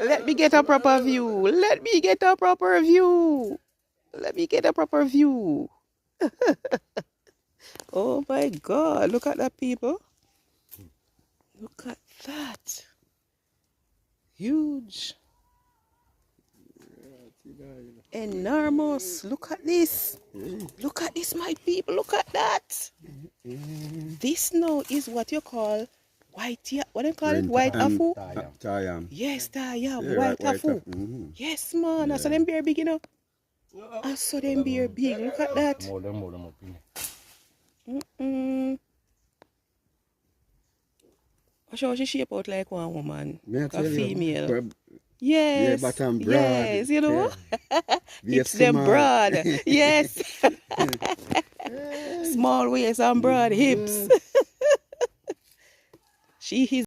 Let me get a proper view. Let me get a proper view. Let me get a proper view. Oh my God. Look at that, people. Look at that. Huge. Enormous. Look at this. Look at this, my people. Look at that. This now is what you call white, what do you call it? White afu? Tayam. Yes, tayam. Yeah, White white afu. afu. Yes, man. I saw them beer big, you know. I saw them beer big. Look at that. I show she shape out like one woman. A female. Yes. Bottom broad. Yes, you know. Yeah. It's them broad. Yes. Small waist and broad hips. She is